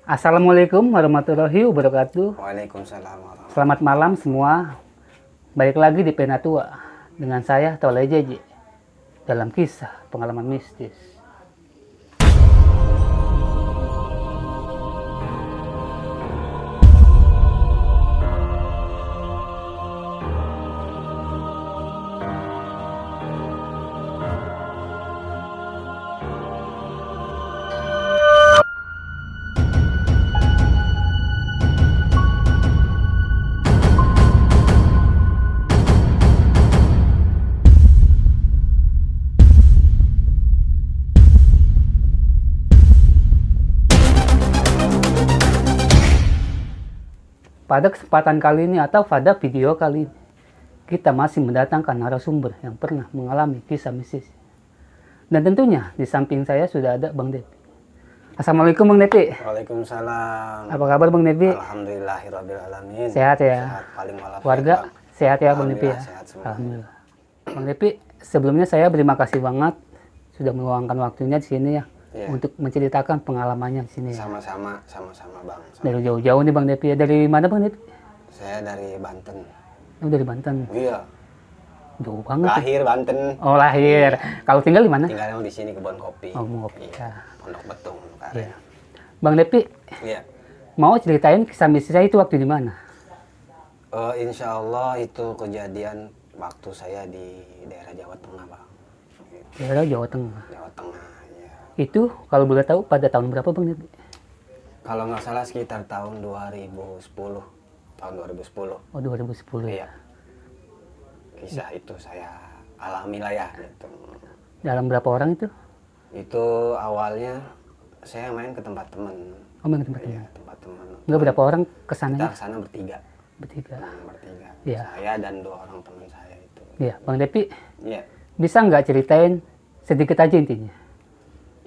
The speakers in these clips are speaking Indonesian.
Assalamualaikum warahmatullahi wabarakatuh. Waalaikumsalam warahmatullahi Selamat malam semua. Balik lagi di Penatua dengan saya Tole JJ dalam kisah pengalaman mistis. Pada kesempatan kali ini atau pada video kali ini, kita masih mendatangkan narasumber yang pernah mengalami kisah mistis. Dan tentunya di samping saya sudah ada Bang Depi. Assalamualaikum Bang Depi. Waalaikumsalam. Apa kabar Bang Depi? Alhamdulillahirrabbilalamin. Sehat ya? Sehat paling walafiat. Warga sehat ya Bang Depi ya? Alhamdulillah, sehat semua. Alhamdulillah. Bang Depi, sebelumnya saya berterima kasih banget sudah meluangkan waktunya di sini ya. Iya. Untuk menceritakan pengalamannya di sini ya. Sama-sama Bang. Dari jauh-jauh nih Bang Depi ya. Dari mana Bang Depi? Saya dari Banten. Oh, dari Banten. Iya. Jauh banget. Ya. Lahir Banten. Oh, lahir. Kalau tinggal di mana? Tinggalnya di sini Kebon Kopi. Oh, mau kopi. Iya. Ya. Pondok Betung. Iya. Bang Depi, Iya. mau ceritain kisah mistis saya itu waktu di mana? Insya Allah itu kejadian waktu saya di daerah Jawa Tengah, Bang. Daerah Jawa Tengah. Jawa Tengah, ya. Itu kalau boleh tahu pada tahun berapa Bang Depi? Kalau nggak salah sekitar tahun 2010. Tahun 2010. Oh, 2010 ya. Iya. Kisah itu saya alami lah ya. Gitu. Dalam berapa orang itu? Itu awalnya saya main ke tempat teman. Oh, main ke tempat Iya, teman. tempat teman. Enggak berapa orang Kita kesananya? kesana bertiga. Bertiga. Bertiga. Iya. Saya dan 2 orang teman saya itu. Iya, Bang Depi, Iya. bisa nggak ceritain sedikit aja intinya?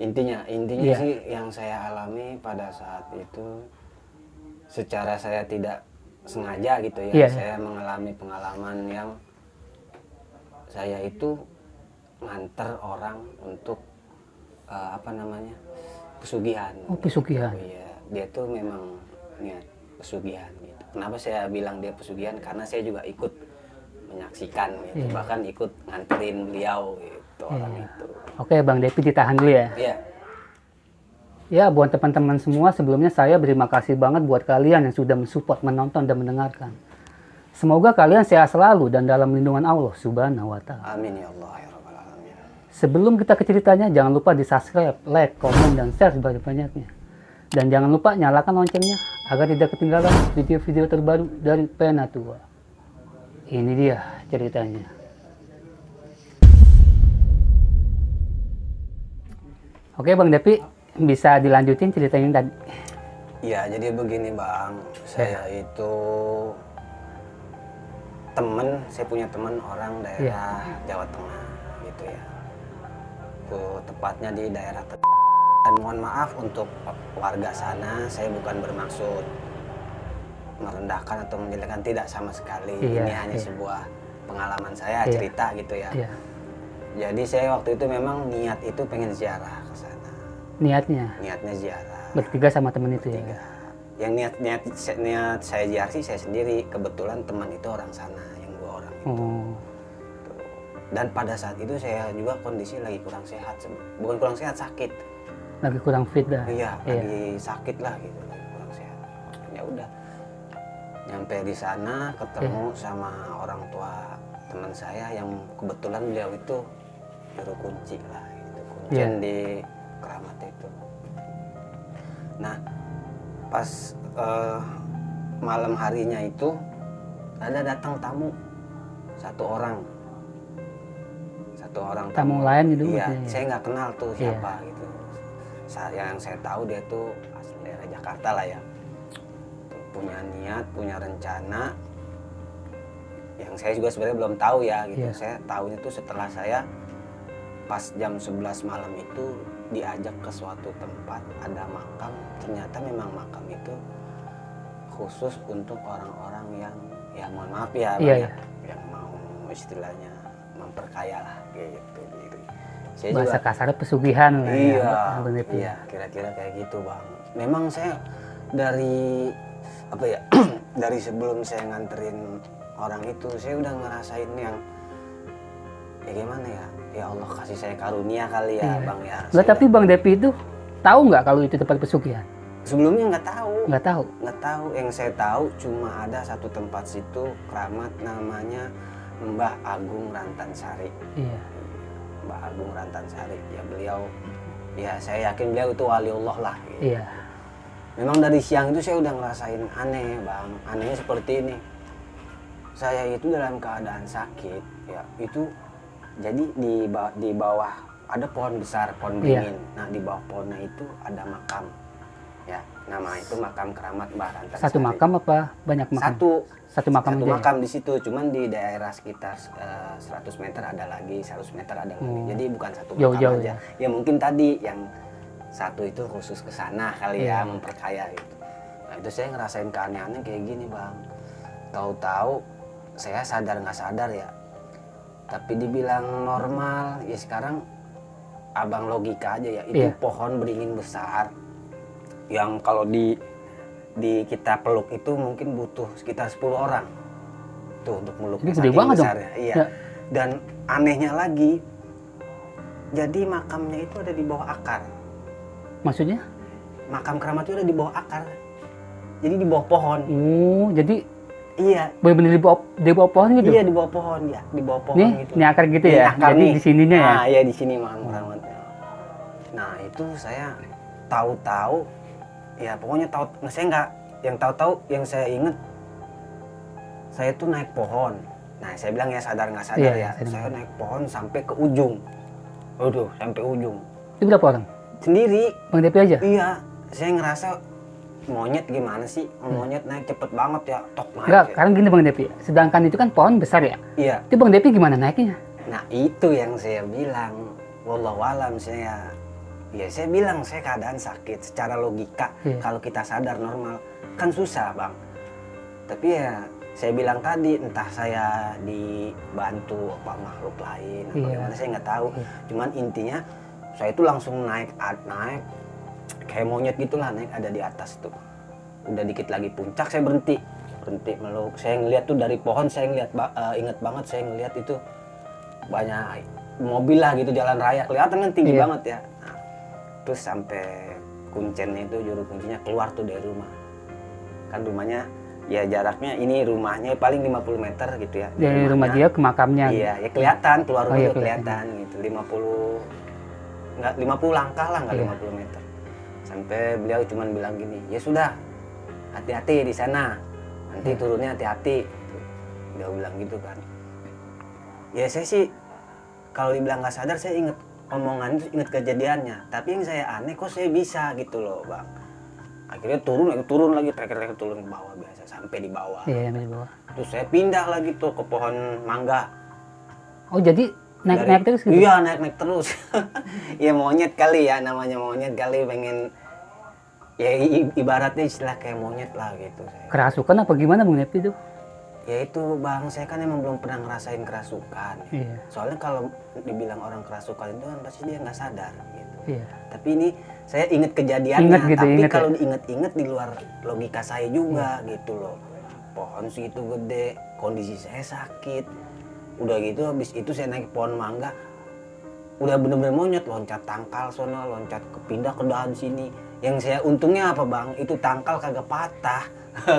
Intinya Iya. sih yang saya alami pada saat itu secara saya tidak sengaja gitu ya. Iya, Saya mengalami pengalaman yang saya itu nganter orang untuk pesugihan. Oh, pesugihan. Iya, dia tuh memang niat pesugihan gitu. Kenapa saya bilang dia pesugihan? Karena saya juga ikut menyaksikan gitu. Iya. Bahkan ikut nganterin beliau gitu orang Iya. itu. Oke, Bang Depi ditahan dulu ya. Iya. Ya, buat teman-teman semua, sebelumnya saya berterima kasih banget buat kalian yang sudah mensupport, menonton, dan mendengarkan. Semoga kalian sehat selalu dan dalam lindungan Allah Subhanahu wa Ta'ala. Amin ya Allah ya Rabbal Alamin. Sebelum kita ke ceritanya, jangan lupa di subscribe, like, komen, dan share sebanyak-banyaknya. Dan jangan lupa nyalakan loncengnya agar tidak ketinggalan video-video terbaru dari Penatua. Ini dia ceritanya. Oke Bang Depi, bisa dilanjutin ceritanya tadi? Iya, jadi begini Bang, saya itu saya punya teman orang daerah Jawa Tengah gitu ya. Tepatnya di daerah dan mohon maaf untuk warga sana, saya bukan bermaksud merendahkan atau menjelekkan, tidak sama sekali. Iya, Ini hanya iya. sebuah pengalaman saya, Iya. cerita gitu ya. Iya. Jadi saya waktu itu memang niat itu pengen ziarah ke sana. Niatnya ziarah. Bertiga sama temen itu Bertiga. ya? Yang niat saya ziarah sih saya sendiri. Kebetulan teman itu orang sana, yang 2 orang itu. Oh, Dan pada saat itu saya juga kondisi lagi kurang sehat. Bukan kurang sehat, sakit. lagi kurang fit dah. Iya, lagi sakit lah gitu, lagi kurang sehat. Ya udah. Nyampe di sana ketemu sama orang tua teman saya yang kebetulan beliau itu juru kunci lah gitu. Kuncian di keramat itu. Nah, pas malam harinya itu ada datang tamu 1 orang. 1 orang Tamu lain gitu? Iya, maksudnya? saya nggak kenal tuh siapa gitu. Yang saya tahu dia tuh asli daerah Jakarta lah ya. Punya niat, punya rencana. Yang saya juga sebenarnya belum tahu ya gitu. Iya. Saya tahunya tuh setelah saya pas jam 11 malam itu diajak ke suatu tempat ada makam. Ternyata memang makam itu khusus untuk orang-orang yang ya mohon maaf ya, Iya, yang mau istilahnya memperkaya lah gitu. Saya Bahasa juga kasarnya pesugihan lah iya, ya, Bang Depi. iya, kira-kira kayak gitu Bang. Memang saya dari apa ya dari sebelum saya nganterin orang itu saya udah ngerasain yang ya gimana ya Allah kasih saya karunia kali ya Iya. Bang ya. Lah tapi Bang Depi itu tahu nggak kalau itu tempat pesugihan? Sebelumnya nggak tahu. Nggak tahu. Yang saya tahu cuma ada satu tempat situ keramat namanya Mbah Agung Rantansari. Iya. Mbah Agung Rantansari ya beliau ya saya yakin beliau itu waliullah lah gitu. Iya. Memang dari siang itu saya udah ngerasain aneh Bang. Anehnya seperti ini. Saya itu dalam keadaan sakit ya itu jadi di bawah ada pohon besar, pohon beringin. Nah di bawah pohonnya itu ada makam ya, nama itu makam keramat Mbah Rantansari. Satu makam apa banyak makam? Satu makam Satu aja. makam di situ, cuman di daerah sekitar 100 meter ada lagi, 100 meter ada lagi. Jadi bukan satu makam Jauh-jauh aja. Ya mungkin tadi yang satu itu khusus ke sana kali ya, memperkaya gitu. Nah itu saya ngerasain keanehannya kayak gini Bang. Tahu-tahu saya sadar nggak sadar ya. Tapi dibilang normal, ya sekarang abang logika aja ya. Itu pohon beringin besar yang kalau di kita peluk itu mungkin butuh sekitar 10 orang tuh untuk meluk. Ini gede banget dong. Iya. Ya. Dan anehnya lagi, jadi makamnya itu ada di bawah akar. Maksudnya? Makam keramat itu ada di bawah akar. Jadi di bawah pohon. Oh, jadi Iya. benar-benar di bawah pohon gitu? Iya di bawah pohon ya, di bawah pohon Nih, gitu. ini akar gitu Iya, ya. akar Jadi nih. di sininya ya. Nah, iya di sini makam keramatnya. Nah, itu saya tahu-tahu ya pokoknya saya nggak yang tahu-tahu yang saya inget saya tuh naik pohon. Nah, saya bilang ya sadar nggak sadar Iya, ya. sadar. Saya naik pohon sampai ke ujung. Waduh, sampai ujung. Itu berapa orang? Sendiri. Bang Depi aja? Iya, saya ngerasa monyet gimana sih? Monyet naik cepet banget ya, tok naik. Enggak, ya. karena gini Bang Depi. Sedangkan itu kan pohon besar ya. Iya. Itu Bang Depi gimana naiknya? Nah, itu yang saya bilang. Wallahualam saya bilang saya keadaan sakit secara logika. Kalau kita sadar normal kan susah Bang. Tapi ya saya bilang tadi entah saya dibantu apa makhluk lain atau gimana saya nggak tahu. Cuman intinya saya itu langsung naik kayak monyet gitulah, naik ada di atas tuh. Udah dikit lagi puncak saya berhenti meluk. Saya ngeliat tuh dari pohon, saya ngeliat inget banget saya ngeliat itu banyak mobil lah gitu, jalan raya kelihatan kan tinggi banget ya. Nah, terus sampai kuncennya itu, juru kuncinya keluar tuh dari rumah. Kan rumahnya ya jaraknya ini rumahnya paling 50 meter gitu ya. Dari rumah dia ke makamnya. Iya, ya kelihatan keluar rumah iya, kelihatan gitu. 50 langkah lah, nggak 50 meter. Sampai beliau cuman bilang gini, "Ya sudah, hati-hati di sana. Nanti turunnya hati-hati." Dia bilang gitu kan. Ya saya sih kalau dibilang nggak sadar, saya inget omongan itu, inget kejadiannya. Tapi yang saya aneh kok saya bisa gitu loh Bang. Akhirnya turun lagi, trek turun ke bawah biasa sampai di bawah. Iya, di bawah. Terus saya pindah lagi tuh ke pohon mangga. Oh, jadi naik terus gitu? Iya, naik terus. Ya monyet kali ya, namanya monyet kali, pengen ya ibaratnya istilah kayak monyet lah gitu. Kerasukan apa gimana Bang Depi itu? Ya itu Bang, saya kan emang belum pernah ngerasain kerasukan. Iya. Soalnya kalau dibilang orang kerasukan itu kan pasti dia nggak sadar gitu. Iya. Tapi ini saya inget kejadiannya, Ingat gitu, tapi ingat kalau ya? diinget-inget di luar logika saya juga gitu loh. Pohon segitu gede, kondisi saya sakit. Udah gitu habis itu saya naik pohon mangga. Udah bener-bener monyet, loncat tangkal sono, loncat pindah ke dahan sini. Yang saya untungnya apa Bang? Itu tangkal kagak patah.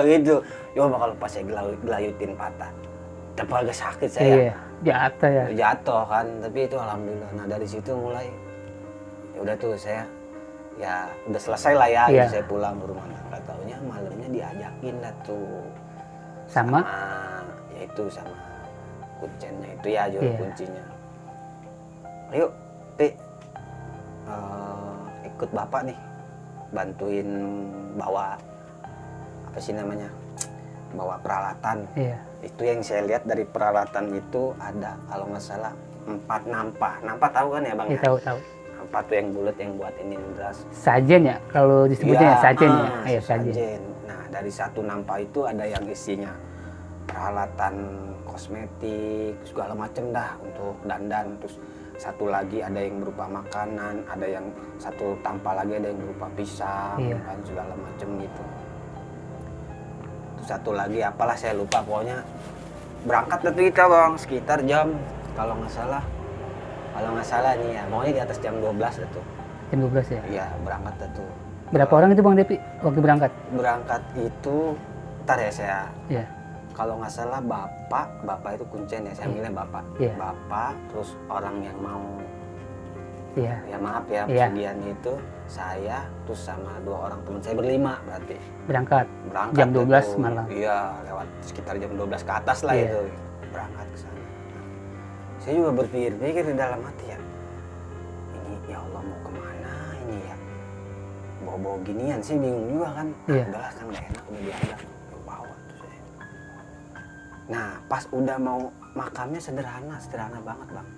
Gitu. Coba kalau pas saya gelayutin patah. Tapi agak sakit saya. Iya, jatuh ya. Jatuh kan, tapi itu alhamdulillah. Nah dari situ mulai ya udah tuh saya ya udah selesai lah ya, Iya. saya pulang ke rumah. Nggak taunya malamnya diajakin lah tuh Sama? ya itu sama kuncennya itu ya, juru kuncinya. Ayo Pi, ikut bapak nih bantuin bawa apa sih namanya, bawa peralatan. Iya. Itu yang saya lihat dari peralatan itu ada kalau nggak salah 4 nampa tahu kan ya Bang? Iya, Ya? tahu. Nampa tuh yang bulat yang buat ini beras. Sajen ya, kalau disebutnya ya, sajen ya. Iya, sajen. sajen. Nah dari satu nampa itu ada yang isinya peralatan kosmetik segala macem dah untuk dandan, terus satu lagi ada yang berupa makanan, ada yang satu tanpa lagi ada yang berupa pisang, Iya. kan segala macam gitu. Terus satu lagi apalah saya lupa, pokoknya berangkat dari kita bang sekitar jam kalau nggak salah nih ya, pokoknya di atas jam 12 itu. Jam 12 ya. Iya berangkat itu. Berapa orang itu Bang Depi waktu berangkat? Berangkat itu, ntar ya saya, Iya. kalau nggak salah bapak itu kuncen ya, saya milih bapak. Iya. Bapak, terus orang yang mau, Iya. ya maaf ya, Iya. pesugihan itu saya, terus sama 2 orang teman saya, berlima berarti. Berangkat. Berangkat Jam 12 itu. malam. Iya, lewat sekitar jam 12 ke atas lah Iya. itu, berangkat ke sana. Saya juga berpikir di dalam hati ya, ini ya Allah mau kemana ini ya? Bawa-bawa ginian sih bingung juga kan. Iya. Udahlah kan gak enak, udah dianggap bawa tuh saya. Nah pas udah mau, makamnya sederhana banget bang.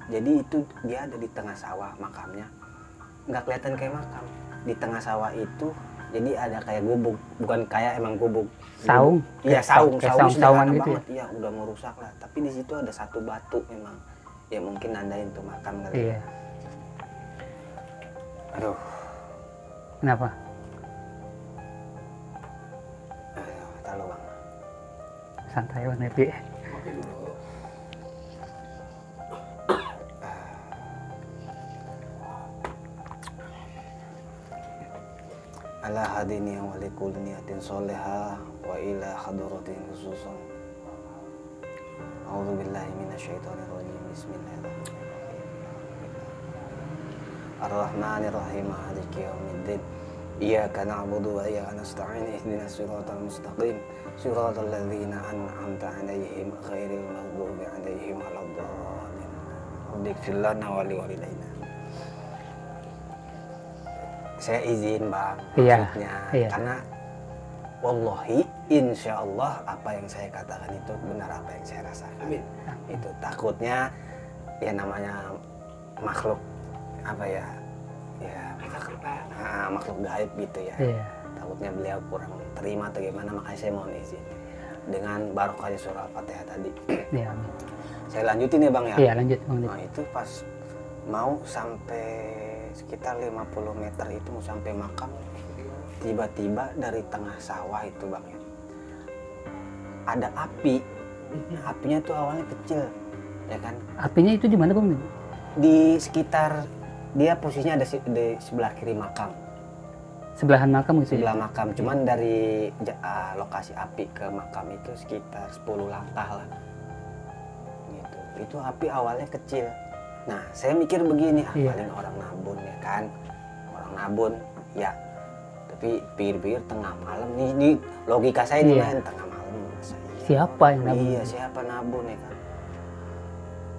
Jadi itu dia ada di tengah sawah makamnya, nggak kelihatan kayak makam. Di tengah sawah itu jadi ada kayak gubuk, bukan kayak emang gubuk. Saung. Iya saung Kayak saung-saungan sederhana gitu ya? banget. Iya udah mau rusak lah. Tapi di situ ada satu batu memang. Ya mungkin nandain tuh makam kali. Iya. Aduh. Kenapa? Tahu bang. Santai Bang Depi. Ala hadini wa li kulli niyatin sholihah wa ila hadratin khususan. A'udzu billahi minasyaitonir rajim. Bismillahirrahmanirrahim. Ar-Rahmanir Rahim. Maliki yaumiddin. Iyyaka na'budu wa iyyaka nasta'in. Ihdinas siratal mustaqim. Siratal ladzina an'amta 'alaihim ghairil maghdubi 'alaihim waladdallin. Ighfir lana wa li walidayna. Saya izin bang, Iya, maksudnya iya. karena wallahi insya Allah apa yang saya katakan itu benar, apa yang saya rasakan. Amin. Itu takutnya ya namanya makhluk apa ya makhluk gaib gitu ya. Iya. Takutnya beliau kurang terima atau gimana, makanya saya mohon izin dengan barokahnya surah Al-Fatihah tadi. Iya. Saya lanjutin ya bang ya. Iya, lanjut Bang Depi. Nah itu pas mau sampai sekitar 50 meter itu mau sampai makam, tiba-tiba dari tengah sawah itu bang ya, ada api. Apinya tuh awalnya kecil ya kan, Apinya itu di mana Bang Depi? di sekitar dia posisinya ada di sebelah kiri makam, Sebelahan makam gitu ya? sebelah makam, cuman dari lokasi api ke makam itu sekitar 10 langkah lah gitu. Itu api awalnya kecil. Nah saya mikir begini, Iya. paling orang nabun ya kan, orang nabun ya, tapi pikir-pikir tengah malam nih logika saya nih Iya. kan, tengah malam masa iya Siapa yang nabun? iya siapa nabun ya kan.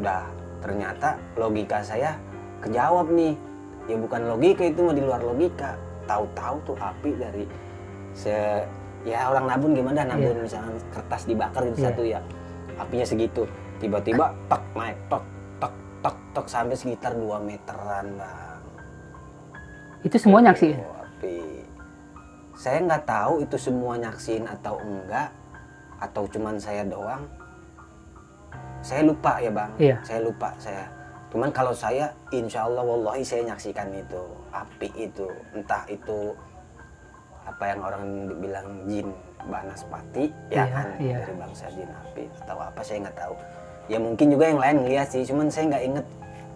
Udah ternyata logika saya kejawab nih, ya bukan logika, itu mah di luar logika. Tahu-tahu tuh api dari ya orang nabun gimana nabun, Iya. misalkan kertas dibakar gitu Iya. satu ya, apinya segitu, tiba-tiba tok naik tok tok sampai sekitar 2 meteran bang. Itu semua nyaksiin? Oh, api. Saya nggak tahu itu semua nyaksin atau enggak, atau cuman saya doang. Saya lupa ya bang. Iya. Saya lupa saya. Cuman kalau saya, insya Allah wallahi saya nyaksikan itu api itu, entah itu apa yang orang bilang jin banaspati ya Iya, kan, iya. dari bangsa jin api atau apa saya nggak tahu. Ya mungkin juga yang lain ngeliat sih, cuman saya nggak inget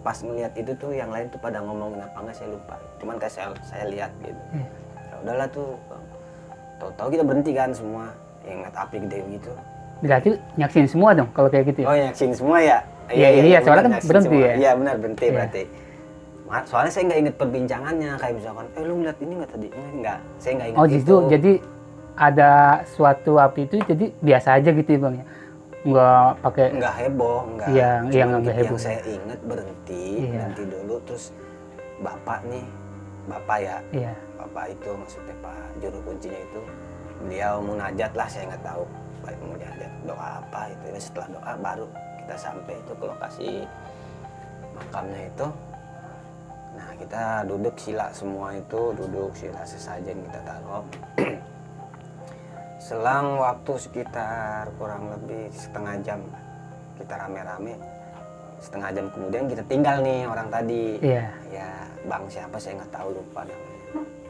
pas melihat itu tuh yang lain tuh pada ngomongin apa enggak, saya lupa. Cuman kayak saya lihat gitu. Iya. Ya udahlah tuh, tahu-tahu kita berhenti kan semua, yang ngeliat api gede gitu. Berarti nyaksiin semua dong kalau kayak gitu ya? Oh nyaksin semua ya? Iya, soalnya kan nyaksin berhenti semua. ya? Iya benar berhenti Iya. berarti. Soalnya saya nggak inget perbincangannya, kayak misalkan, lu ngeliat ini nggak tadi? Enggak, saya nggak inget Oh itu. gitu, jadi ada suatu api itu jadi biasa aja gitu ya Bang ya? Nggak pakai... Nggak heboh, nggak. Iya, Cuman iya, nggak heboh. Yang saya inget berhenti, Iya. berhenti dulu, terus bapak ya, Iya. bapak itu maksudnya Pak juru kuncinya itu, beliau munajat lah, saya nggak tahu baik munajat doa apa itu. Ini setelah doa baru kita sampai itu ke lokasi makamnya itu. Nah kita duduk sila semua itu, duduk sila sesajen kita taruh. Selang waktu sekitar kurang lebih setengah jam kita rame-rame, setengah jam kemudian kita tinggal nih orang tadi. Iya. Ya bang siapa saya nggak tahu, lupa namanya,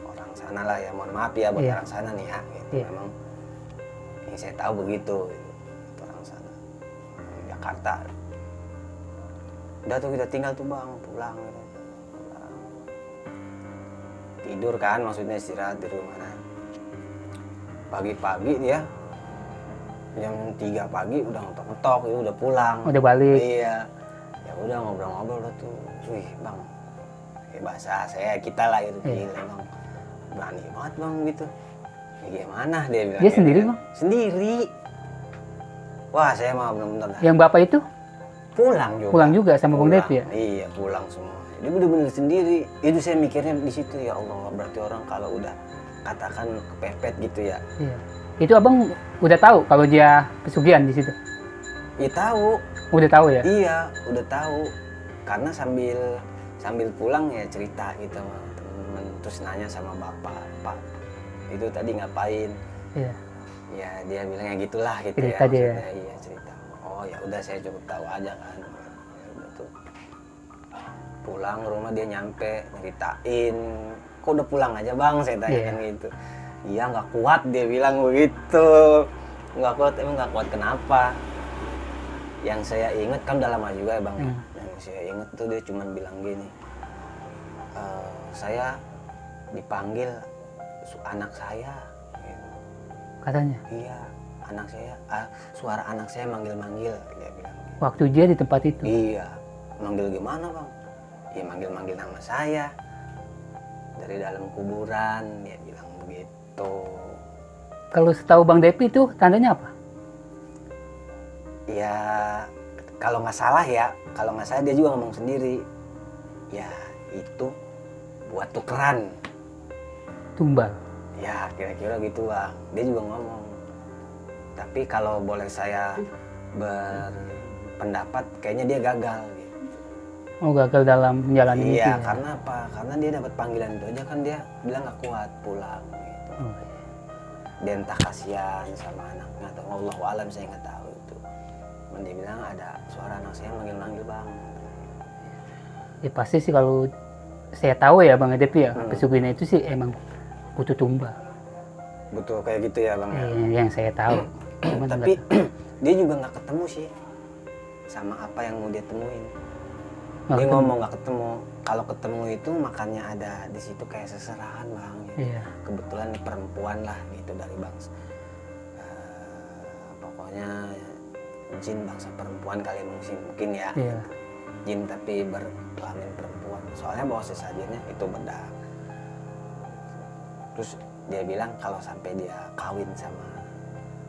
orang sana lah ya, mohon maaf ya buat Iya. orang sana nih ya gitu. Iya. Memang yang saya tahu begitu gitu. Itu orang sana Jakarta. Udah tuh kita tinggal tuh bang, pulang gitu. Pulang. Tidur kan, maksudnya istirahat di rumah. Nah, pagi-pagi dia jam 3 pagi udah ngetok-ngetok, itu udah pulang. Udah balik. Iya. Ya udah ngobrol-ngobrol udah tuh. Wih bang, bahasa saya kita lah itu, Iya. gila bang. Berani banget bang gitu. Ya gimana dia bilang. Dia gitu sendiri, kan. Bang? Sendiri. Wah saya mah bener-bener dah. Yang bapak itu Pulang juga. pulang juga sama Bang Pulang. Depi ya? Iya pulang semua. Dia bener-bener sendiri. Itu saya mikirnya di situ, ya Allah, berarti orang kalau udah katakan kepepet gitu ya. Iya. Itu abang udah tahu kalau dia pesugihan di situ? Ya tahu. Udah tahu ya? Iya, udah tahu. Karena sambil pulang ya cerita gitu sama temen-temen, terus nanya sama bapak, Pak, itu tadi ngapain? Iya. Ya dia bilangnya gitulah gitu Cerita ya. dia. Maksudnya, iya cerita. Oh ya udah saya cukup tahu aja kan. Ya udah tuh. Pulang ke rumah dia nyampe ceritain, kok udah pulang aja bang? Saya tanya kan gitu. Iya nggak kuat dia bilang begitu. Nggak kuat, emang nggak kuat kenapa? Yang saya ingat kan udah lama juga ya bang. Yang saya ingat tuh dia cuma bilang gini, saya dipanggil anak saya. Gitu. Katanya. Iya, anak saya, suara anak saya manggil-manggil, dia bilang. Waktu dia di tempat itu? Iya, manggil gimana bang? Ya manggil-manggil nama saya. Dari dalam kuburan, dia bilang begitu. Kalau setahu Bang Depi itu tandanya apa? Ya, kalau nggak salah dia juga ngomong sendiri. Ya, itu buat tukeran. Tumbal. Ya, kira-kira gitu bang. Dia juga ngomong. Tapi kalau boleh saya berpendapat, kayaknya dia gagal. Gitu. Oh, gagal dalam menjalani itu Iya, ya? karena apa? Karena dia dapat panggilan itu aja kan dia bilang nggak kuat pulang. Gitu. Oh, iya. Dia entah kasihan sama anaknya atau Allahu alam, saya nggak tahu itu. Cuman dia bilang ada suara anak saya manggil-manggil bang. Ya pasti sih kalau saya tahu ya Bang Depi ya, pesugihan itu sih emang butuh tumbal. Betul kayak gitu ya bang. Yang saya tahu. Cuman Tapi nggak dia juga nggak ketemu sih sama apa yang mau dia temuin. Nggak Dia ketemu. ngomong nggak ketemu. Kalau ketemu itu makanya ada di situ kayak seserahan bang. Gitu. Iya. Kebetulan nih perempuan lah gitu dari bangsa. Pokoknya jin bangsa perempuan kali mungkin ya. Iya. Jin tapi berkelamin perempuan. Soalnya bawa sesajennya itu bedak. Terus dia bilang kalau sampai dia kawin sama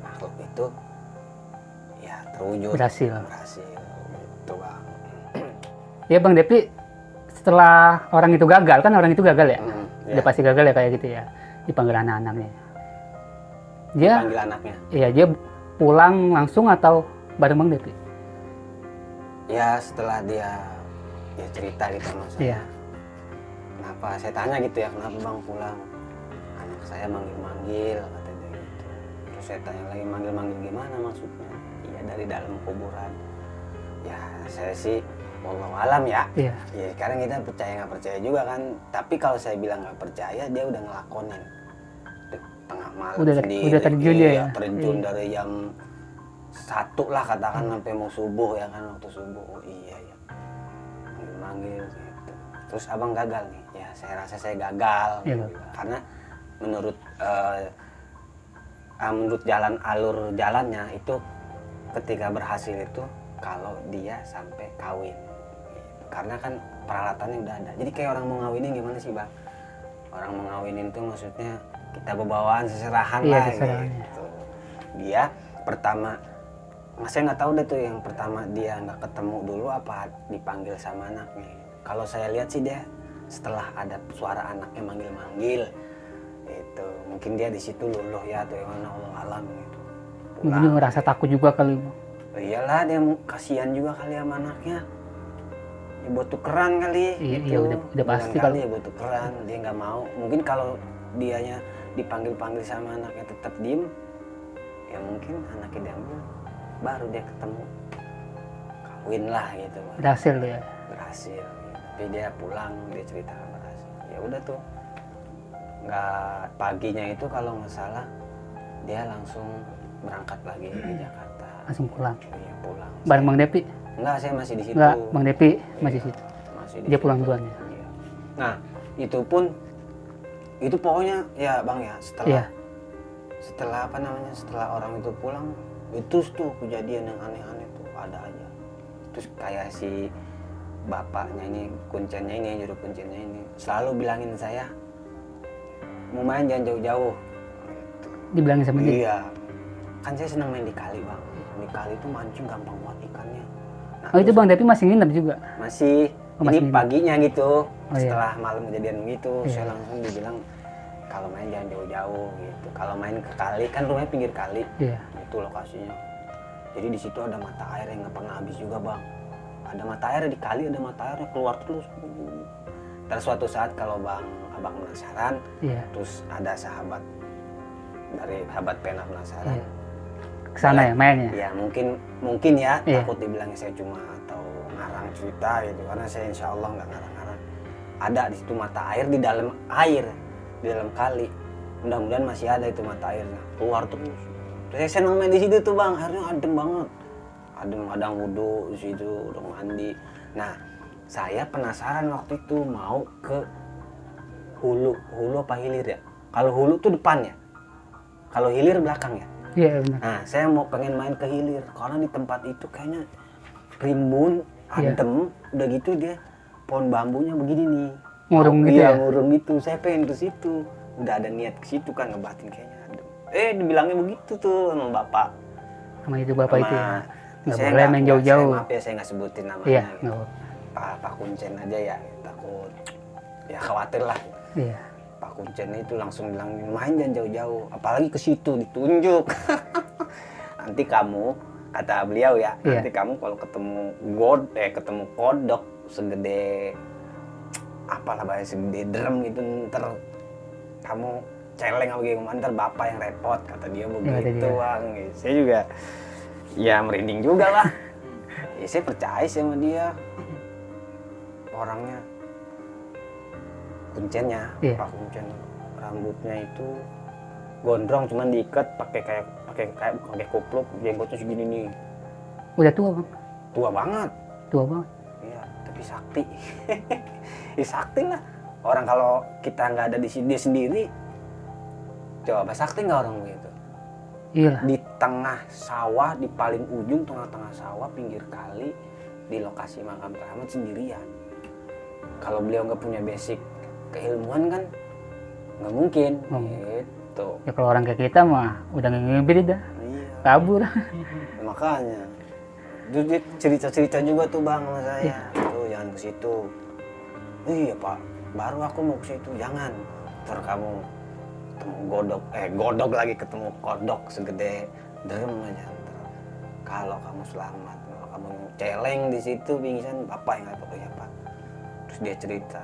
makhluk itu ya terwujud. Berhasil. Gitu bang. Ya Bang Depi, setelah orang itu gagal, kan orang itu gagal ya? Iya. Udah pasti gagal ya kayak gitu ya, dipanggil anak-anaknya. Dia, Panggil anaknya. iya dia pulang langsung atau bareng Bang Depi? Ya setelah dia cerita gitu sama saya. Iya. Kenapa? Saya tanya gitu ya, kenapa bang pulang? Anak saya manggil-manggil katanya gitu. Terus saya tanya lagi, manggil-manggil gimana maksudnya? Iya dari dalam kuburan. Ya saya sih wallahu alam ya. Iya. Ya sekarang kita percaya nggak percaya juga kan. Tapi kalau saya bilang nggak percaya, dia udah ngelakonin. Tengah malam sendiri. Udah terjun dia ya? Terjun Iya. dari jam 1 lah katakan sampai mau subuh ya kan, waktu subuh. Oh iya ya. Manggil gitu. Terus abang gagal nih. Ya saya rasa saya gagal. Iya, gitu. Karena menurut alur jalannya itu ketika berhasil itu kalau dia sampai kawin. Gitu. Karena kan peralatannya udah ada. Jadi kayak orang mau ngawinin gimana sih bang? Orang mau ngawinin tuh maksudnya kita berbawaan seserahan Iya, lah seserahan. gitu. Dia pertama, saya nggak tahu deh tuh yang pertama dia nggak ketemu dulu apa dipanggil sama anaknya. Kalau saya lihat sih dia setelah ada suara anaknya manggil-manggil itu mungkin dia di situ luluh ya atau yang mana Allah alam gitu. Mungkin dia ngerasa takut juga kali. Iyalah dia kasihan juga kali sama anaknya. Ya buat tukeran kali. Iya, gitu. iya, udah pasti Bukan kalau kali ya buat tukeran, dia nggak mau. Mungkin kalau dianya dipanggil-panggil sama anaknya tetap diem, ya mungkin anaknya diambil, baru dia ketemu win lah gitu Bang. Berhasil ya. Berhasil gitu. Tapi dia pulang, dia cerita berhasil. Ya udah tuh, nggak paginya itu kalau nggak salah dia langsung berangkat lagi ke Jakarta. Langsung pulang. Iya pulang. Bareng Bang Depi? Enggak, saya masih di situ. Enggak, Bang Depi masih situ. Masih di Dia situ. pulang duluan ya. Iya. Nah itu pun itu pokoknya ya Bang ya Iya. setelah apa namanya, setelah orang itu pulang itu tuh kejadian yang aneh-aneh tuh ada aja. Terus kayak si bapaknya ini, kuncennya ini, juru kuncennya ini selalu bilangin saya mau main jangan jauh-jauh. Dibilangin sama dia. Iya, kan saya senang main di kali Bang. Di kali itu mancing gampang banget ikannya. Nah, Oh itu Bang Depi masih nginep juga? masih Oh, masih ini nginep. paginya gitu. Oh, iya. Setelah malam kejadian begitu, Iya. saya langsung dibilang kalau main jangan jauh-jauh gitu. Kalau main ke kali, kan rumahnya pinggir kali. Iya. Itu lokasinya. Jadi di situ ada mata air yang nggak pernah habis juga Bang. Ada mata air di kali, ada mata air yang keluar terus. Terus suatu saat kalau abang penasaran, Iya. terus ada sahabat dari sahabat pena penasaran. Iya. Kesana ya mainnya? Ya mungkin ya, Iya. takut dibilangnya saya cuma atau ngarang cerita gitu, karena saya insya Allah nggak ngarang-ngarang. Ada di situ mata air di dalam air, di dalam kali. Mudah-mudahan masih ada itu mata airnya, keluar terus. Terus saya senang main di situ tuh Bang, airnya adem banget. Adem, kadang wudhu di situ, udah mandi. Nah, saya penasaran waktu itu mau ke hulu apa hilir ya? Kalau hulu tuh depan ya, kalau hilir belakang ya. Iya benar. Nah, saya mau pengen main ke hilir karena di tempat itu kayaknya rimbun, Iya. adem, udah gitu dia pohon bambunya begini nih. Ngurung gitu Iya, ya? ngurung gitu. Saya pengen ke situ. Udah ada niat ke situ kan, ngebatin kayaknya adem. Dibilangnya begitu tuh sama bapak. Sama itu bapak itu ya? Sama- Nggak saya boleh main jauh-jauh. Maaf ya, saya nggak sebutin namanya. Iya, gitu. nggak boleh. Pak Kuncen aja ya, takut. Ya khawatir lah. Iya. Pak Kuncen itu langsung bilang main jangan jauh-jauh, apalagi ke situ ditunjuk. Nanti kamu, kata beliau ya, Iya. nanti kamu kalau ketemu ketemu kodok segede apalah bahasa, segede drum gitu, ntar kamu celeng apa gimana, ntar bapak yang repot, kata dia begitu kata dia. Bang. Saya juga ya merinding juga lah. Ya, saya percaya sama dia orangnya. Kuncennya, Iya. Pak Kuncen, rambutnya itu gondrong, cuman diikat pakai kupluk, jenggotnya segini nih, Udah tua Bang? tua banget. Tua banget. Iya, tapi sakti. Ya sakti lah. Orang kalau kita nggak ada di sini dia sendiri, coba sakti nggak orang begitu? Iya lah. Di tengah sawah, di paling ujung tengah-tengah sawah, pinggir kali, di lokasi makam keramat sendirian. Kalau beliau nggak punya basic keilmuan kan nggak mungkin. Oh. Gitu. Ya kalau orang kayak kita mah udah ngibrit dah. Iya. Kabur. Makanya terus dia cerita-cerita juga tuh Bang sama saya, tuh jangan ke situ. Iya Pak, baru aku mau ke situ. Jangan, ntar kamu ketemu godok lagi, ketemu kodok segede drum aja. Ntar kalau kamu selamat, kalau kamu celeng di situ pingsan, bapak yang ngatur ya Pak. Terus dia cerita,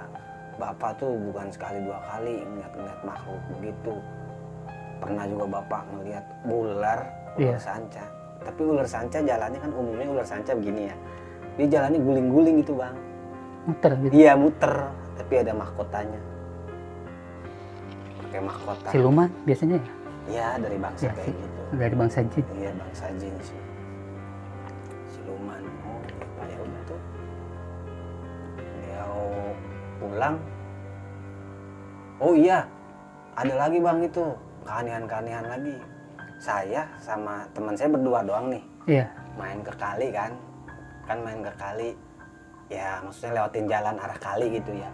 bapak tuh bukan sekali dua kali ngeliat makhluk begitu. Pernah juga bapak ngeliat ular Iya. sanca. Tapi ular sanca jalannya kan umumnya ular sanca begini ya. Dia jalannya guling-guling gitu Bang. Muter gitu. Iya muter, tapi ada mahkotanya. Pakai mahkota. Siluman biasanya ya? Iya dari bangsa Ya, kayak gitu. dari bangsa jin. Iya bangsa jin sih. Siluman. Oh Pak ya udah tuh. Beliau pulang. Oh iya, ada lagi Bang itu keanehan-keanehan lagi. Saya sama teman saya berdua doang nih Iya. main ke kali kan main ke kali ya, maksudnya lewatin jalan arah kali gitu ya.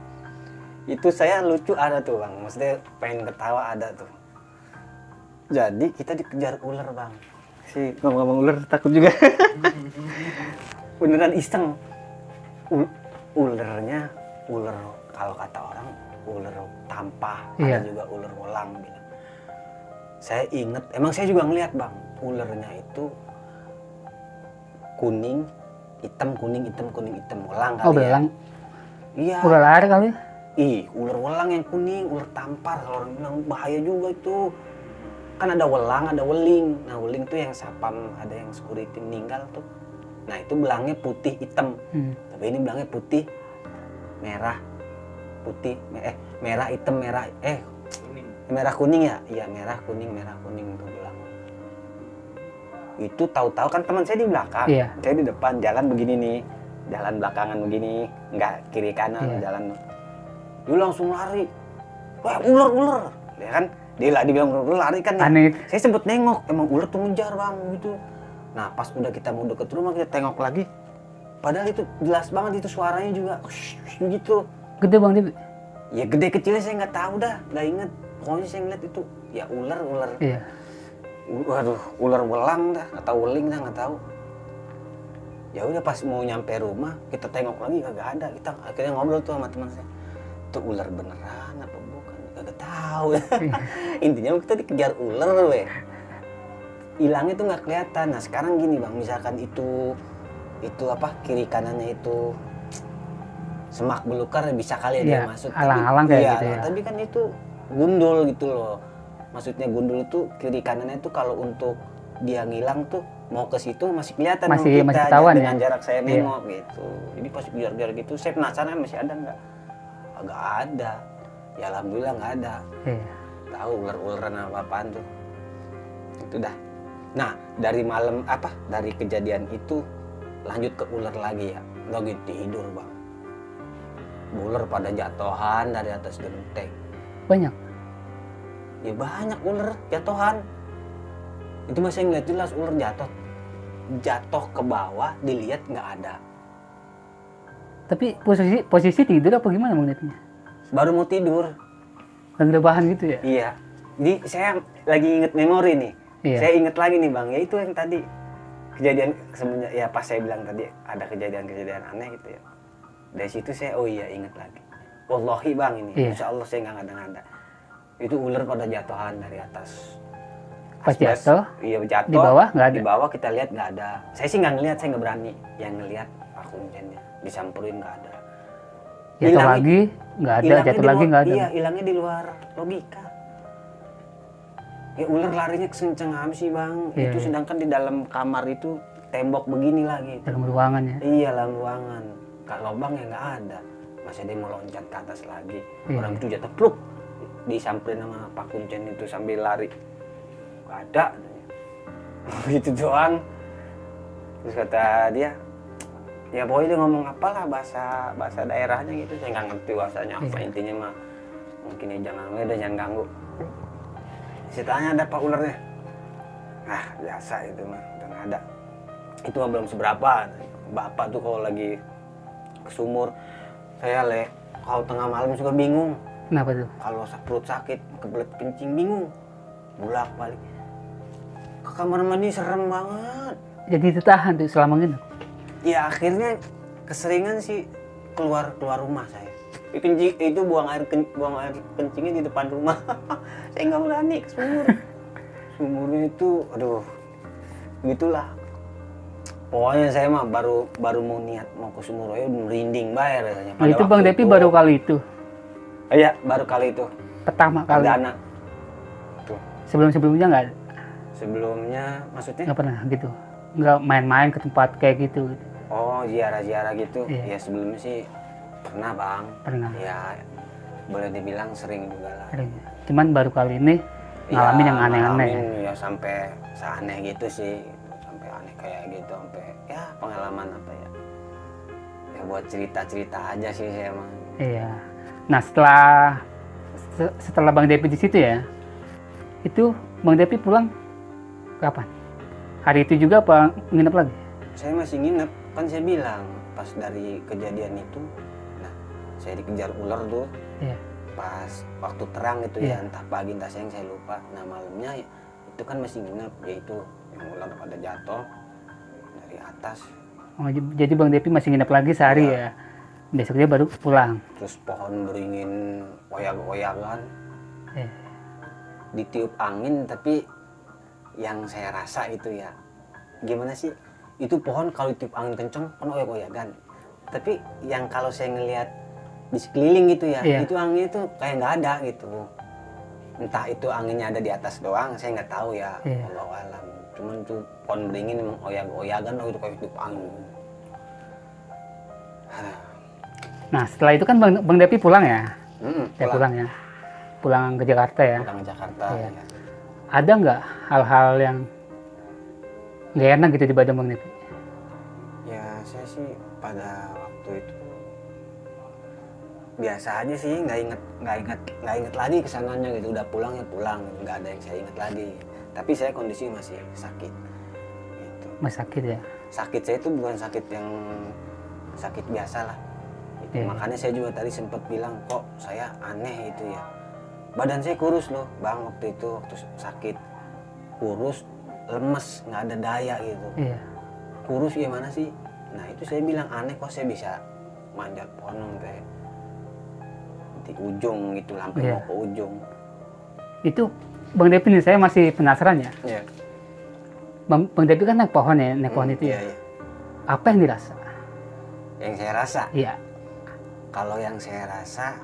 Itu saya lucu ada tuh Bang, maksudnya pengen ketawa ada tuh. Jadi kita dikejar ular Bang. Si ngomong-ngomong ular takut juga. Beneran iseng. Ularnya ular, kalau kata orang ular tampah, Iya. ada juga ular welang bilang. Saya inget, emang saya juga ngeliat Bang, ularnya itu kuning, hitam, kuning, hitam, kuning, hitam, welang kali Oh ya. belang. Iya. Ular lari kali ya? Ular welang yang kuning, ular tampar, kalau orang bilang bahaya juga itu. Kan ada welang, ada weling. Nah weling tuh yang sapam, ada yang security meninggal tuh. Nah itu belangnya putih hitam, tapi ini belangnya putih merah putih merah hitam merah kuning ya, iya merah kuning itu belang. Itu tahu-tahu kan teman saya di belakang, saya di depan jalan begini nih, jalan belakangan begini, nggak kiri kanan jalan. Dia langsung lari, wah ular, ya kan? Dia bilang ular lari kan ya. Aneh. Saya sempet nengok, emang ular tuh ngejar bang gitu. Nah pas udah kita mau deket rumah kita tengok lagi, padahal itu jelas banget itu suaranya juga, gitu. Gede Bang Depi? Ya gede kecilnya saya nggak tahu dah, nggak inget. Pokoknya saya ngeliat itu ya ular. Iya. Waduh, ular welang dah, atau weling dah nggak tahu. Ya udah pas mau nyampe rumah kita tengok lagi kagak ada. Kita akhirnya ngobrol tuh sama teman saya. Itu ular beneran apa bukan? Kagak tahu. Intinya kita dikejar ular weh. Hilangnya tuh nggak kelihatan. Nah sekarang gini bang, misalkan itu apa kiri kanannya itu semak belukar bisa kali dia masuk. Alang-alang kayak gitu ya. Tapi kan itu gundul gitu loh. Maksudnya gundul itu kiri kanannya itu kalau untuk dia ngilang tuh mau ke situ masih kelihatan masih ketahuan dengan jarak saya nengok gitu. Jadi pas biar gitu saya penasaran masih ada nggak? Agak ada. Ya alhamdulillah nggak ada. Tahu ular-ularan apa-apaan tuh. Itu dah. Nah dari malam dari kejadian itu lanjut ke ular lagi ya. Lagi tidur bang. Ular pada jatuhan dari atas genteng. Banyak? Ya banyak ular jatuhan. Itu masih ngeliat jelas ular jatuh ke bawah, dilihat nggak ada. Tapi posisi tidur apa gimana Bang Depinya? Baru mau tidur. Lagi rebahan gitu ya? Iya. Jadi saya lagi inget memori nih. Iya. Saya inget lagi nih bang, ya itu yang tadi kejadian semenjak ya pas saya bilang tadi ada kejadian aneh gitu ya. Dari situ saya inget lagi. Wallahi bang ini, insya Allah saya nggak ngada-ngada. Itu ular pada jatuhan dari atas. Pas jatuh? Iya jatuh. Di bawah nggak ada? Di bawah kita lihat nggak ada. Saya sih nggak ngelihat, saya nggak berani. Yang ngelihat Pak Kuncennya disamperin nggak ada. Jatuh lagi nggak ada, jatuh lagi nggak ada. Iya hilangnya di luar logika. Ya ular larinya kesencang apa sih bang? Itu sedangkan di dalam kamar itu tembok begini lagi. Dalam ruangan ya? Iya dalam ruangan. Kalau lubang ya nggak ada. Masih ada yang mau loncat ke atas lagi. Orang itu jatuh pluk. Disamperin sama Pak Kuncen itu sambil lari. Gak ada. Gitu doang. Terus kata dia, ya pokoknya dia ngomong apalah bahasa daerahnya gitu. Saya nggak ngerti bahasanya apa. Intinya mah mungkin ya jangan ganggu. Saya tanya ada Pak ularnya. Ah biasa itu mah udah nggak ada. Itu mah belum seberapa. Bapak tuh kalau lagi ke sumur, saya kalau tengah malam suka bingung. Kenapa tuh? Kalau perut sakit, kebelet kencing bingung. Bolak-balik. Ke kamar mandi serem banget. Jadi ditahan tuh selama ini? Ya akhirnya keseringan sih keluar rumah saya. Itu buang air kencingnya di depan rumah. Saya nggak berani ke sumur. Sumurnya itu, aduh, gitulah. Pokoknya saya mah baru mau niat mau ke sumur aja merinding bayar rasanya. Nah, itu Bang Depi baru kali itu? Iya, baru kali itu. Pertama kali? Perdana. Tuh. Sebelumnya nggak ada? Sebelumnya maksudnya? Nggak pernah gitu? Nggak main-main ke tempat kayak gitu? Oh, ziarah-ziarah gitu? Iya. Ya sebelumnya sih pernah bang. Pernah? Ya boleh dibilang sering juga lah. Cuman baru kali ini ngalamin yang aneh-aneh? Ya sampai seaneh gitu sih. Aneh kayak gitu sampai ya pengalaman apa ya buat cerita aja sih saya emang. Iya. Nah setelah Bang Depi di situ ya, itu Bang Depi pulang kapan? Hari itu juga apa nginep lagi? Saya masih nginep, kan saya bilang pas dari kejadian itu, nah saya dikejar ular tuh. Iya. Pas waktu terang itu ya entah pagi entah siang saya lupa. Nah malamnya itu kan masih nginep, yaitu yang ular pada jatuh dari atas. Oh, jadi Bang Depi masih nginep lagi sehari ya? Besoknya baru pulang? Terus pohon beringin oyak-oyakan. Ditiup angin tapi yang saya rasa itu ya, gimana sih? Itu pohon kalau ditiup angin kenceng kan oyak-oyakan. Tapi yang kalau saya ngelihat di sekeliling gitu ya, itu angin itu kayak nggak ada gitu. entah itu anginnya ada di atas doang, saya nggak tahu ya. Iya. Wallahu alam. Cuman tuh pohon beringin emang oyag-oyagan loh itu kayak itu angin. Nah setelah itu kan Bang Depi pulang ya? Ya Pulang pulang ya. Pulang ke Jakarta ya. ke Jakarta. Iya. Ya. Ada nggak hal-hal yang nggak enak gitu di badan Bang Depi? Ya saya sih pada waktu itu biasa aja sih, nggak inget lagi kesananya gitu. Udah pulang ya pulang, nggak ada yang saya ingat lagi. Tapi saya kondisi masih sakit. Gitu. Masih sakit ya? Sakit saya itu bukan sakit yang sakit biasa lah. Gitu. Iya. Makanya saya juga tadi sempat bilang kok saya aneh itu ya. Badan saya kurus loh bang waktu itu, waktu sakit kurus, lemes, nggak ada daya gitu. Iya. Kurus gimana sih? Nah itu saya bilang aneh kok saya bisa manjat pohon sampai di ujung gitu, sampai Iya. mau ke ujung. Itu Bang Depi nih, saya masih penasaran ya. Iya. Bang Depi kan naik pohon ya, naik pohon itu ya. Iya. Apa yang dirasa? Yang saya rasa, Iya. kalau yang saya rasa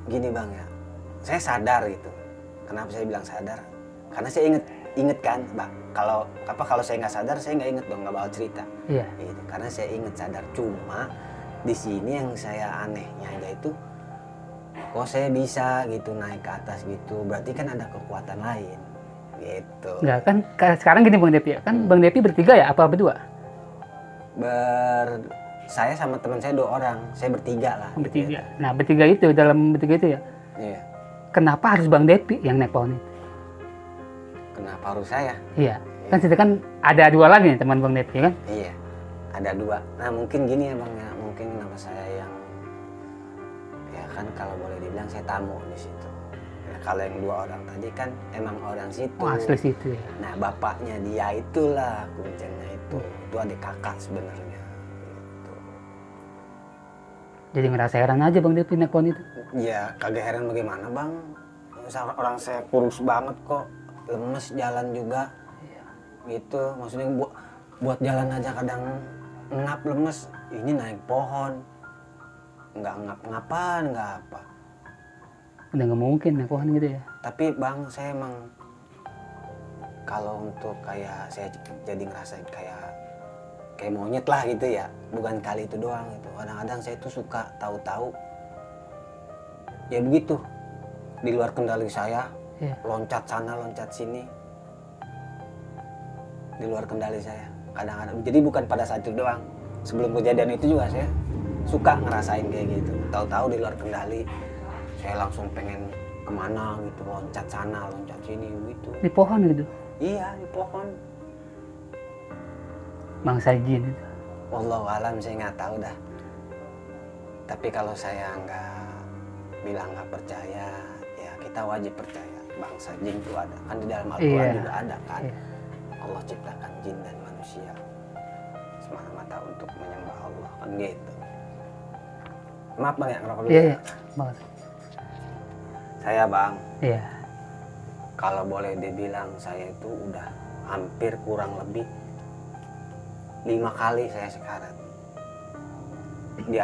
gini bang ya, saya sadar gitu. Kenapa saya bilang sadar? Karena saya inget kan, bang. Kalau saya nggak sadar, saya nggak inget dong, nggak bakal cerita. Iya. Gitu. Karena saya inget sadar. Cuma di sini yang saya anehnya yaitu, kok saya bisa gitu naik ke atas gitu. Berarti kan ada kekuatan lain. Gitu. Nggak kan sekarang gini Bang Depi ya. Kan Bang Depi bertiga ya, apa berdua? Saya sama teman saya 2 orang, saya bertiga lah. Bertiga. Nah bertiga itu, dalam bertiga itu ya. Iya. Kenapa harus Bang Depi yang naik pohon itu? Kenapa harus saya? Iya. Kan situ kan ada 2 lagi nih teman Bang Depi kan? Iya, ada 2. Nah mungkin gini ya bang ya, mungkin nama saya yang ya kan kalau boleh dibilang saya tamu di situ. Nah, kalau yang 2 orang tadi kan emang orang situ. Oh, asli situ ya. Nah bapaknya dia itulah kuncinya itu adik kakak sebenarnya. Gitu. Jadi ngerasa heran aja Bang Depi naik pohon itu. Ya kagak heran bagaimana bang, orang saya kurus banget kok, lemes jalan juga. Gitu, maksudnya buat jalan aja kadang ngap lemes, ini naik pohon nggak ngap-ngapan nggak apa. Udah nggak mungkin naik pohon gitu ya. Tapi bang saya emang kalau untuk kayak saya jadi ngerasain kayak monyet lah gitu ya, bukan kali itu doang gitu. Kadang-kadang saya tuh suka tahu-tahu ya begitu di luar kendali saya, Iya. loncat sana loncat sini di luar kendali saya kadang-kadang. Jadi bukan pada saat itu doang, sebelum kejadian itu juga saya suka ngerasain kayak gitu. Tahu-tahu di luar kendali saya langsung pengen kemana gitu, loncat sana loncat sini gitu. Di pohon gitu. Iya di pohon. Bangsa jin itu. Wallahu alam saya nggak tahu dah. Tapi kalau saya bilang nggak percaya, ya kita wajib percaya bangsa jin itu ada. Kan di dalam Al-Quran Iya. juga ada kan. Iya. Allah ciptakan jin dan manusia semata-mata untuk menyembah Allah kan gitu. Maaf bang ya ngerokok dulu. Iya, ya. iya. Banget. Saya bang, Iya. kalau boleh dibilang saya itu udah hampir kurang lebih 5 kali saya sekarat. Di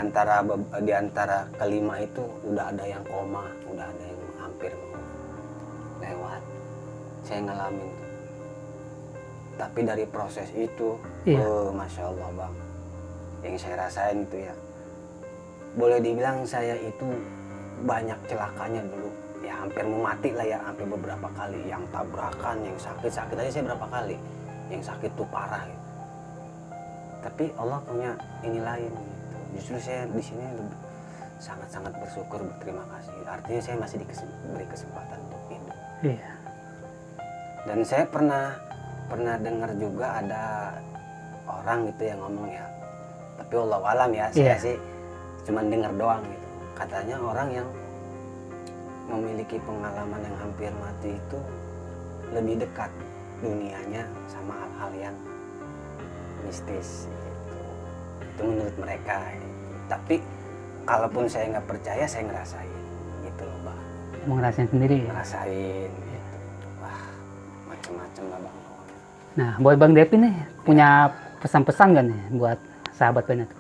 antara kelima itu udah ada yang koma, udah ada yang hampir mau lewat. Saya ngalamin tuh. Tapi dari proses itu, Iya. Masya Allah bang, yang saya rasain itu ya, boleh dibilang saya itu banyak celakanya dulu. Ya hampir mau mati lah ya, hampir beberapa kali. Yang tabrakan, yang sakit aja saya berapa kali. Yang sakit tuh parah gitu. Tapi Allah punya ini lain gitu. Justru saya di sini sangat-sangat bersyukur, berterima kasih. Artinya saya masih diberi kesempatan untuk hidup. Iya. Dan saya pernah dengar juga ada orang gitu yang ngomong ya. Tapi wallahu alam ya, saya Iya. sih cuman dengar doang gitu. Katanya orang yang memiliki pengalaman yang hampir mati itu lebih dekat dunianya sama hal-hal yang mistis gitu. Itu menurut mereka gitu. Tapi kalaupun saya nggak percaya, saya ngerasain gitu loh bang. Mau ngerasain sendiri ya. Ngerasain gitu. Wah macem-macem lah bang. Nah, buat Bang Depi nih punya pesan-pesan gak nih buat sahabat pena tuh?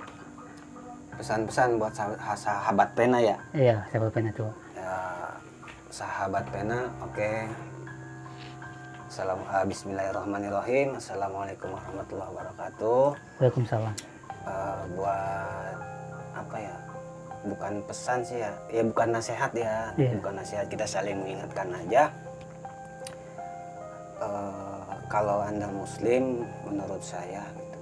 Pesan-pesan buat sahabat pena ya. Iya, sahabat pena tuh. Ya, sahabat pena, oke. Bismillahirrahmanirrahim. Assalamualaikum warahmatullahi wabarakatuh. Waalaikumsalam. Buat apa ya? Bukan pesan sih ya, ya bukan nasihat ya, bukan nasihat, kita saling mengingatkan aja. Kalau Anda Muslim, menurut saya gitu,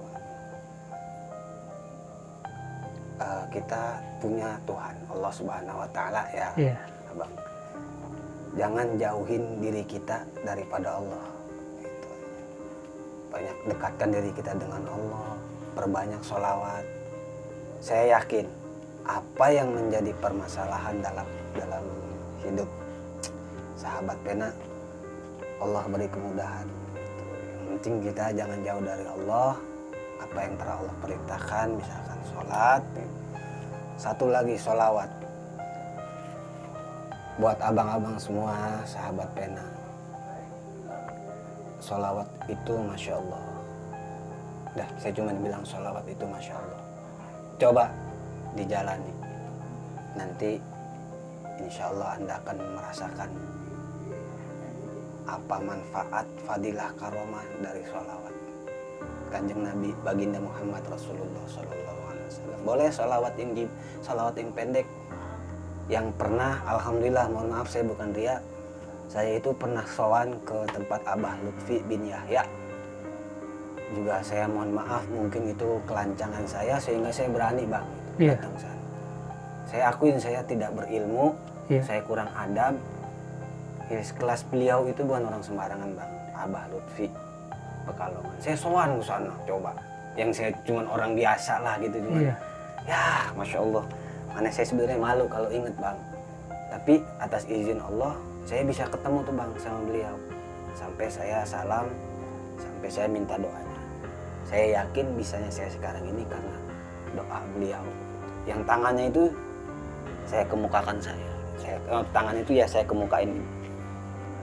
kita punya Tuhan Allah Subhanahu Wa Taala ya, abang. Jangan jauhin diri kita daripada Allah. Gitu. Banyak dekatkan diri kita dengan Allah, perbanyak sholawat. Saya yakin apa yang menjadi permasalahan dalam hidup sahabat pena, Allah beri kemudahan. Gitu. Yang penting kita jangan jauh dari Allah. Apa yang telah Allah perintahkan, misalkan sholat. Satu lagi sholawat. Buat abang-abang semua, sahabat pena, sholawat itu Masya Allah. Dah, saya cuma bilang sholawat itu Masya Allah. Coba dijalani. Nanti insya Allah Anda akan merasakan apa manfaat, fadilah, karomah dari sholawat. Kanjeng Nabi baginda Muhammad Rasulullah SAW. Boleh sholawat yang pendek. Yang pernah, alhamdulillah, mohon maaf saya bukan ria, saya itu pernah sowan ke tempat Abah Lutfi bin Yahya. Juga saya mohon maaf, mungkin itu kelancangan saya sehingga saya berani bang datang sana. Saya akuin saya tidak berilmu, saya kurang adab. Kelas beliau itu bukan orang sembarangan bang, Abah Lutfi Pekalongan. Saya sowan ke sana, coba. Yang saya cuma orang biasa lah gitu cuman. Ya, Masya Allah. Mana saya sebenarnya malu kalau inget bang, tapi atas izin Allah saya bisa ketemu tuh bang sama beliau, sampai saya salam, sampai saya minta doanya. Saya yakin bisanya saya sekarang ini karena doa beliau. Yang tangannya itu saya kemukakan tangannya itu ya saya kemukain.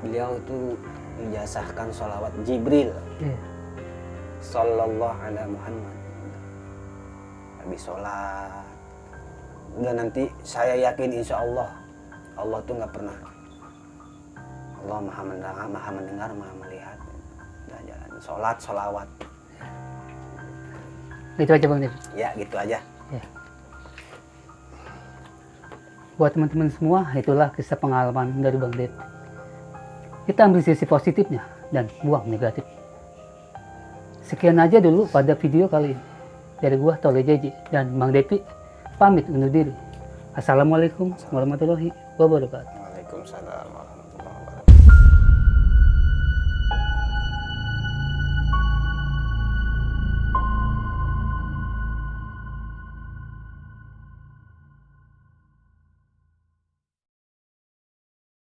Beliau itu menjasahkan sholawat Jibril, Sallallahu ala Muhammad. Habis sholat, udah nanti saya yakin insya Allah tuh nggak pernah, Allah maha mendengar, maha melihat. Udah jalan sholat, sholawat. Gitu aja bang. Ya gitu aja. Buat teman-teman semua, itulah kisah pengalaman dari Bang Det. Kita ambil sisi positifnya dan buang negatif. Sekian aja dulu pada video kali ini. Dari gua Tole Jeje dan Bang Depi pamit undur diri. Assalamualaikum warahmatullahi wabarakatuh. Waalaikumsalam warahmatullahi wabarakatuh.